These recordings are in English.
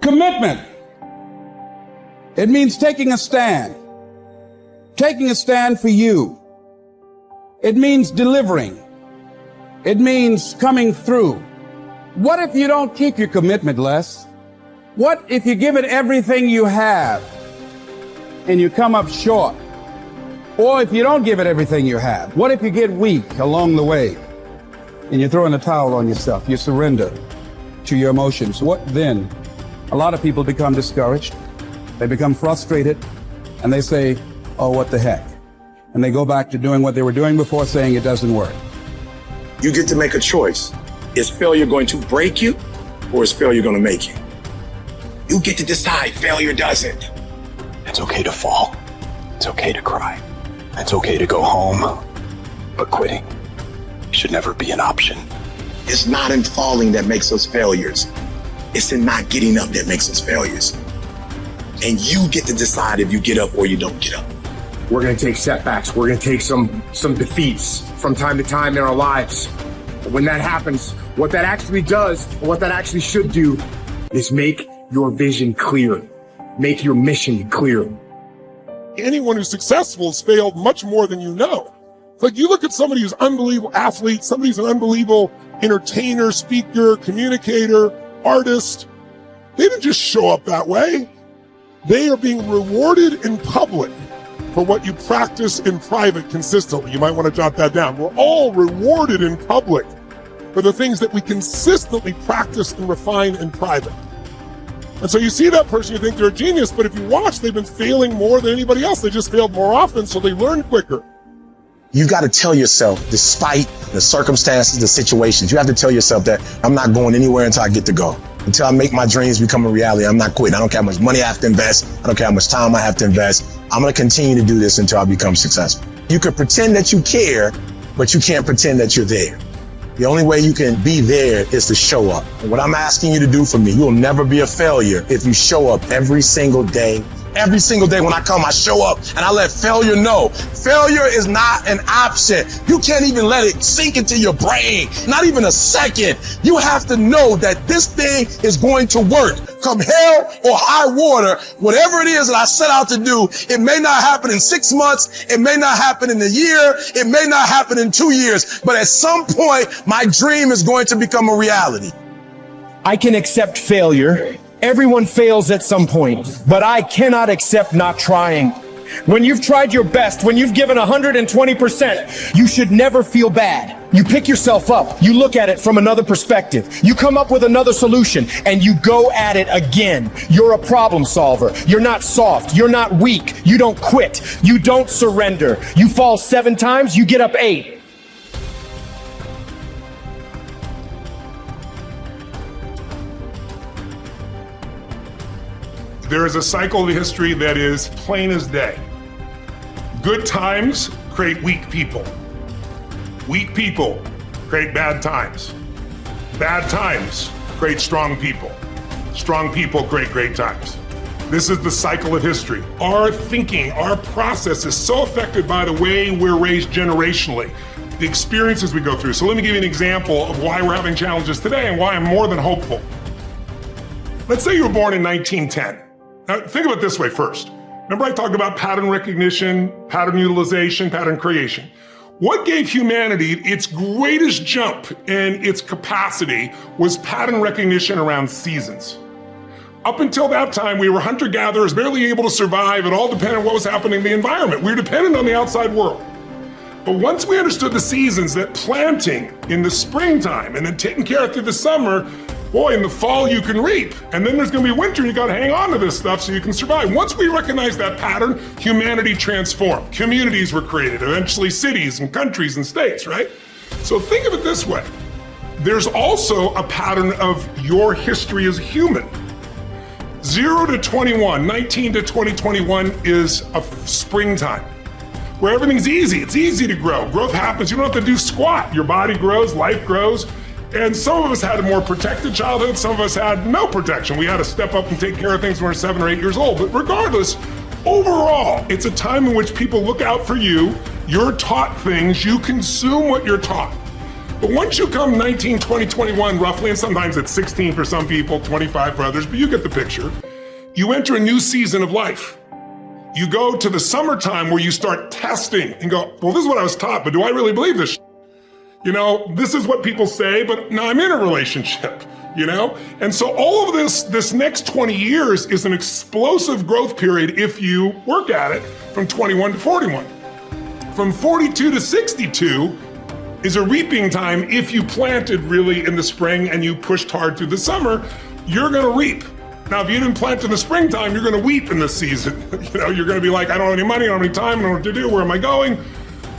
Commitment. It means taking a stand. Taking a stand for you. It means delivering. It means coming through. What if you don't keep your commitment, Les? What if you give it everything you have and you come up short? Or if you don't give it everything you have, what if you get weak along the way and you throw in the towel on yourself? You surrender to your emotions. What then? A lot of people become discouraged. They become frustrated and they say, oh, what the heck? And they go back to doing what they were doing before, saying it doesn't work. You get to make a choice. Is failure going to break you or is failure going to make you? You get to decide. Failure doesn't. It's okay to fall. It's okay to cry. It's okay to go home. But quitting should never be an option. It's not in falling that makes us failures. It's in not getting up that makes us failures. And you get to decide if you get up or you don't get up. We're going to take setbacks. We're going to take some defeats from time to time in our lives. But when that happens, what that actually does, or what that actually should do, is make your vision clear. Make your mission clear. Anyone who's successful has failed much more than you know. Like, you look at somebody who's an unbelievable athlete, somebody who's an unbelievable entertainer, speaker, communicator, artist. They didn't just show up that way. They are being rewarded in public for what you practice in private consistently. You might want to jot that down. We're all rewarded in public for the things that we consistently practice and refine in private. And so you see that person, you think they're a genius, but if you watch, they've been failing more than anybody else. They just failed more often, so they learn quicker. You got to tell yourself, despite the circumstances, the situations, you have to tell yourself that I'm not going anywhere until I get to go. Until I make my dreams become a reality, I'm not quitting. I don't care how much money I have to invest. I don't care how much time I have to invest. I'm going to continue to do this until I become successful. You can pretend that you care, but you can't pretend that you're there. The only way you can be there is to show up. And what I'm asking you to do for me, you will never be a failure if you show up every single day. Every single day when I come, I show up and I let failure know. Failure is not an option. You can't even let it sink into your brain, not even a second. You have to know that this thing is going to work. Come hell or high water, whatever it is that I set out to do, it may not happen in 6 months, it may not happen in a year, it may not happen in 2 years, but at some point, my dream is going to become a reality. I can accept failure. Everyone fails at some point, but I cannot accept not trying. When you've tried your best, when you've given 120%, you should never feel bad. You pick yourself up, you look at it from another perspective, you come up with another solution, and you go at it again. You're a problem solver. You're not soft. You're not weak. You don't quit. You don't surrender. You fall 7 times, you get up 8. There is a cycle of history that is plain as day. Good times create weak people. Weak people create bad times. Bad times create strong people. Strong people create great times. This is the cycle of history. Our thinking, our process is so affected by the way we're raised generationally, the experiences we go through. So let me give you an example of why we're having challenges today and why I'm more than hopeful. Let's say you were born in 1910. Now, think of it this way first. Remember I talked about pattern recognition, pattern utilization, pattern creation. What gave humanity its greatest jump in its capacity was pattern recognition around seasons. Up until that time, we were hunter-gatherers, barely able to survive. It all depended on what was happening in the environment. We were dependent on the outside world. But once we understood the seasons, that planting in the springtime and then taking care of through the summer, boy, in the fall you can reap. And then there's gonna be winter, you gotta hang on to this stuff so you can survive. Once we recognized that pattern, humanity transformed. Communities were created, eventually cities and countries and states, right? So think of it this way. There's also a pattern of your history as a human. 0 to 21, 19 to 2021 is a springtime where everything's easy. It's easy to grow. Growth happens. You don't have to do squat. Your body grows, life grows. And some of us had a more protected childhood. Some of us had no protection. We had to step up and take care of things when we were 7 or 8 years old. But regardless, overall, it's a time in which people look out for you. You're taught things. You consume what you're taught. But once you come 19, 20, 21 roughly, and sometimes it's 16 for some people, 25 for others, but you get the picture, you enter a new season of life. You go to the summertime where you start testing and go, well, this is what I was taught, but do I really believe this? You know, this is what people say, but now I'm in a relationship, you know? And so all of this next 20 years is an explosive growth period if you work at it from 21 to 41. From 42 to 62 is a reaping time. If you planted really in the spring and you pushed hard through the summer, you're gonna reap. Now, if you didn't plant in the springtime, you're gonna weep in this season. You know, you're gonna be like, I don't have any money, I don't have any time, I don't know what to do, where am I going?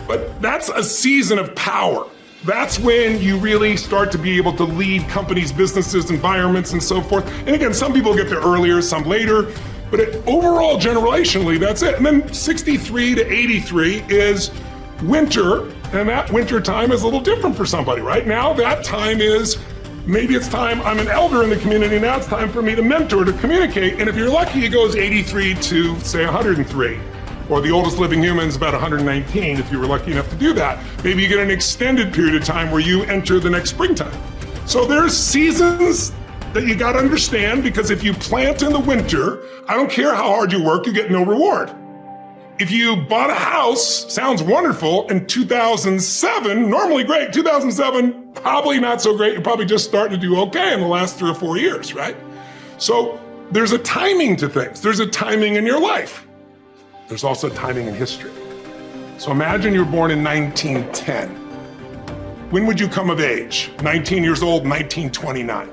But that's a season of power. That's when you really start to be able to lead companies, businesses, environments, and so forth. And again, some people get there earlier, some later, but overall, generationally, that's it. And then 63 to 83 is winter, and that winter time is a little different for somebody. Right now, that time is, maybe it's time, I'm an elder in the community, now it's time for me to mentor, to communicate. And if you're lucky, it goes 83 to, say, 103. Or the oldest living human is about 119, if you were lucky enough to do that. Maybe you get an extended period of time where you enter the next springtime. So there's seasons that you gotta understand, because if you plant in the winter, I don't care how hard you work, you get no reward. If you bought a house, sounds wonderful, in 2007, normally great, 2007, probably not so great, you're probably just starting to do okay in the last 3 or 4 years, right? So there's a timing to things. There's a timing in your life. There's also timing in history. So imagine you were born in 1910. When would you come of age? 19 years old, 1929.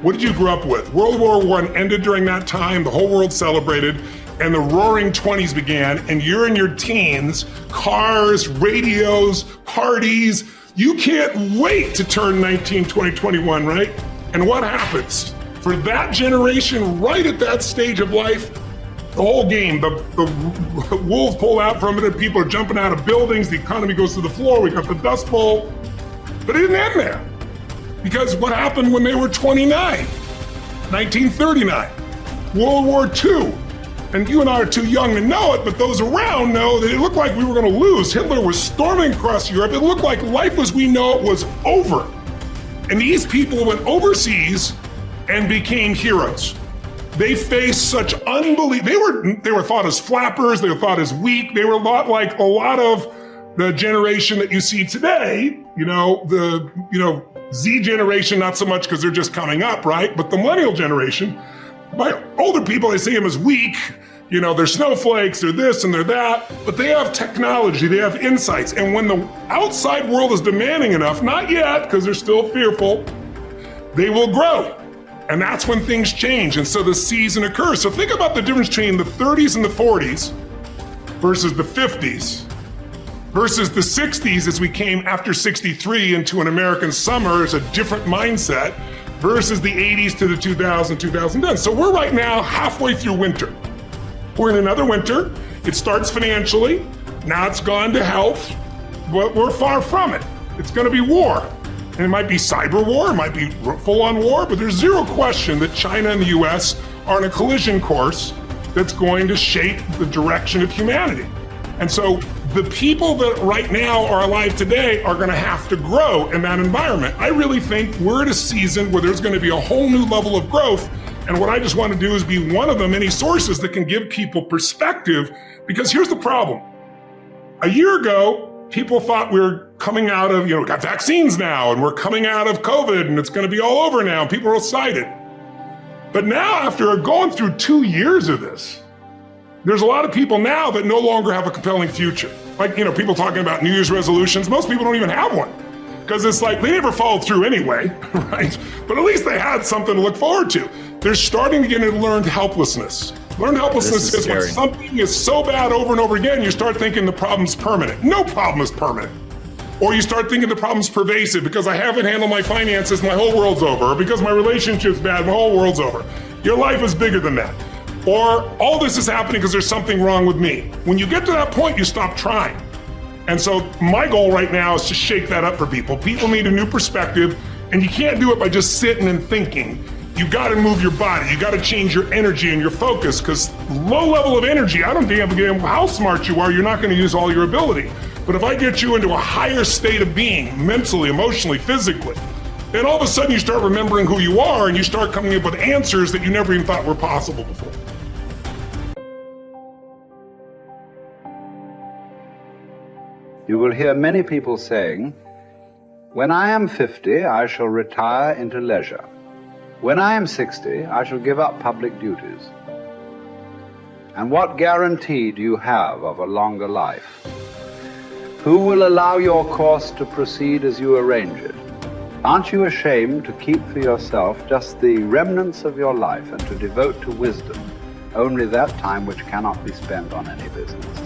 What did you grow up with? World War I ended during that time, the whole world celebrated, and the roaring 20s began, and you're in your teens, cars, radios, parties. You can't wait to turn 19, 20, 21, right? And what happens? For that generation, right at that stage of life, the whole game, the wolves pull out from it, and people are jumping out of buildings, the economy goes to the floor, we got the Dust Bowl. But it didn't end there. Because what happened when they were 29? 1939, World War II. And you and I are too young to know it, but those around know that it looked like we were gonna lose. Hitler was storming across Europe. It looked like life as we know it was over. And these people went overseas and became heroes. They faced such unbelievable, they were thought as flappers, they were thought as weak, they were a lot like a lot of the generation that you see today, the Z generation, not so much because they're just coming up, right? But the millennial generation, by older people, they see them as weak, they're snowflakes, they're this and they're that, but they have technology, they have insights. And when the outside world is demanding enough, not yet, because they're still fearful, they will grow. And that's when things change. And so the season occurs. So think about the difference between the 30s and the 40s versus the 50s versus the 60s as we came after 63 into an American summer as a different mindset versus the 80s to the 2000s, 2010. So we're right now halfway through winter. We're in another winter. It starts financially. Now it's gone to health, but we're far from it. It's going to be war. And it might be cyber war, it might be full-on war, but there's zero question that China and the US are on a collision course that's going to shape the direction of humanity. And so the people that right now are alive today are gonna have to grow in that environment. I really think we're at a season where there's gonna be a whole new level of growth. And what I just want to do is be one of the many sources that can give people perspective, because here's the problem. A year ago, people thought we were coming out of, we got vaccines now, and we're coming out of COVID, and it's going to be all over now. People are excited. But now, after going through 2 years of this, there's a lot of people now that no longer have a compelling future. Like, people talking about New Year's resolutions. Most people don't even have one, because it's like they never followed through anyway, right? But at least they had something to look forward to. They're starting to get into learned helplessness. Learned helplessness is when something is so bad over and over again, you start thinking the problem's permanent. No problem is permanent. Or you start thinking the problem's pervasive because I haven't handled my finances, my whole world's over. Or because my relationship's bad, my whole world's over. Your life is bigger than that. Or all this is happening because there's something wrong with me. When you get to that point, you stop trying. And so my goal right now is to shake that up for people. People need a new perspective, and you can't do it by just sitting and thinking. You gotta move your body, you gotta change your energy and your focus, because low level of energy, I don't damn how smart you are, you're not gonna use all your ability. But if I get you into a higher state of being, mentally, emotionally, physically, then all of a sudden you start remembering who you are and you start coming up with answers that you never even thought were possible before. You will hear many people saying, "When I am 50, I shall retire into leisure. When I am 60, I shall give up public duties." And what guarantee do you have of a longer life? Who will allow your course to proceed as you arrange it? Aren't you ashamed to keep for yourself just the remnants of your life and to devote to wisdom only that time which cannot be spent on any business?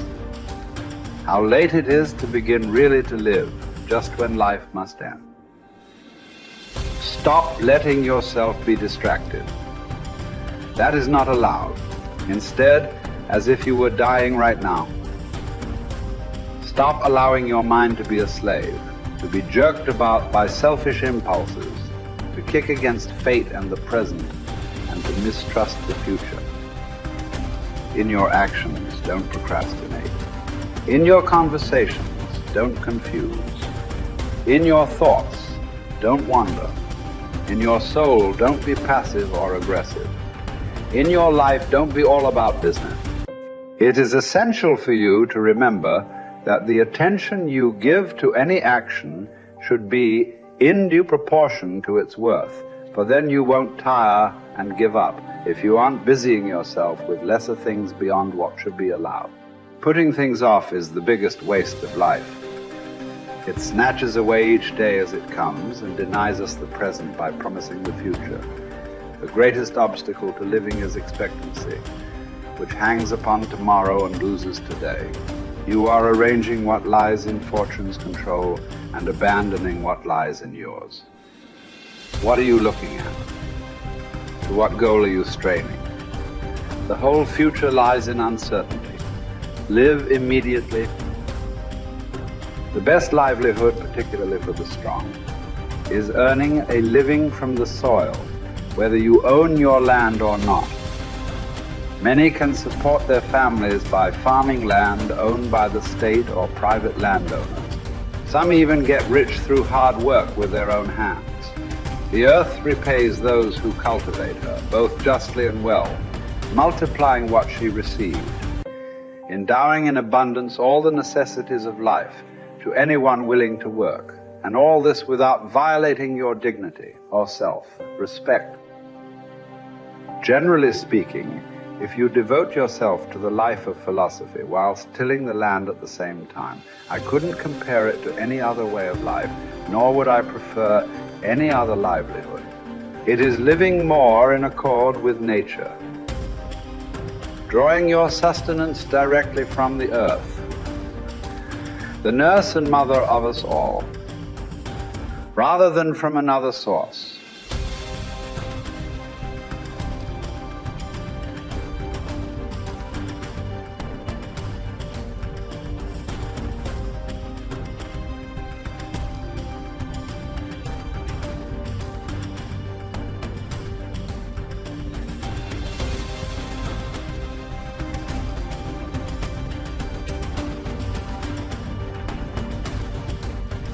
How late it is to begin really to live, just when life must end. Stop letting yourself be distracted. That is not allowed. Instead, as if you were dying right now. Stop allowing your mind to be a slave, to be jerked about by selfish impulses, to kick against fate and the present, and to mistrust the future. In your actions, don't procrastinate. In your conversations, don't confuse. In your thoughts, don't wander. In your soul, don't be passive or aggressive. In your life, don't be all about business. It is essential for you to remember that the attention you give to any action should be in due proportion to its worth, for then you won't tire and give up if you aren't busying yourself with lesser things beyond what should be allowed. Putting things off is the biggest waste of life. It snatches away each day as it comes and denies us the present by promising the future. The greatest obstacle to living is expectancy, which hangs upon tomorrow and loses today. You are arranging what lies in fortune's control and abandoning what lies in yours. What are you looking at? To what goal are you straining? The whole future lies in uncertainty. Live immediately. The best livelihood, particularly for the strong, is earning a living from the soil, whether you own your land or not. Many can support their families by farming land owned by the state or private landowners. Some even get rich through hard work with their own hands. The earth repays those who cultivate her, both justly and well, multiplying what she received, endowing in abundance all the necessities of life to anyone willing to work, and all this without violating your dignity or self-respect. Generally speaking, if you devote yourself to the life of philosophy whilst tilling the land at the same time, I couldn't compare it to any other way of life, nor would I prefer any other livelihood. It is living more in accord with nature, drawing your sustenance directly from the earth, the nurse and mother of us all, rather than from another source.